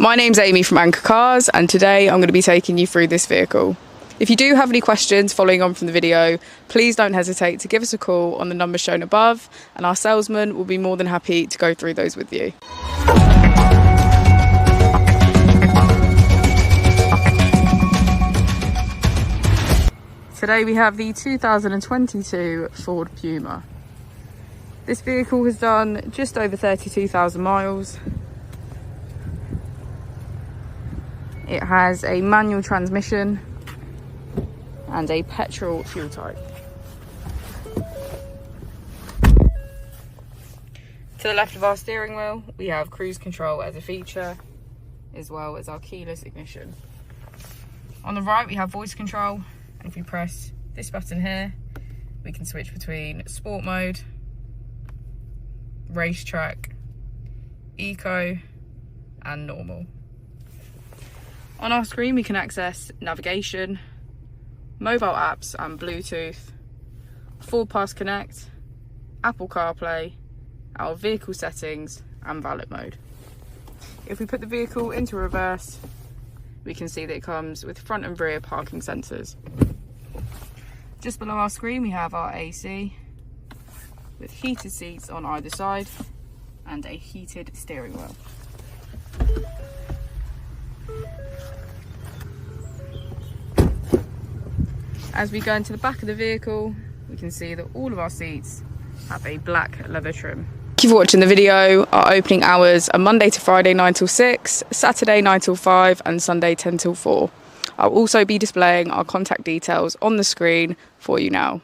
My name's Amy from Anchor Cars, and today I'm going to be taking you through this vehicle. If you do have any questions following on from the video, please don't hesitate to give us a call on the number shown above, and our salesman will be more than happy to go through those with you. Today we have the 2022 Ford Puma. This vehicle has done just over 32,000 miles. It has a manual transmission and a petrol fuel type. To the left of our steering wheel, we have cruise control as a feature, as well as our keyless ignition. On the right, we have voice control, and if we press this button here, we can switch between sport mode, racetrack, eco, and normal. On our screen, we can access navigation, mobile apps and Bluetooth, Ford Pass Connect, Apple CarPlay, our vehicle settings and valet mode. If we put the vehicle into reverse, we can see that it comes with front and rear parking sensors. Just below our screen, we have our AC with heated seats on either side and a heated steering wheel. As we go into the back of the vehicle, we can see that all of our seats have a black leather trim. Thank you for watching the video. Our opening hours are Monday to Friday 9 till 6, Saturday 9 till 5 and Sunday 10 till 4. I'll also be displaying our contact details on the screen for you now.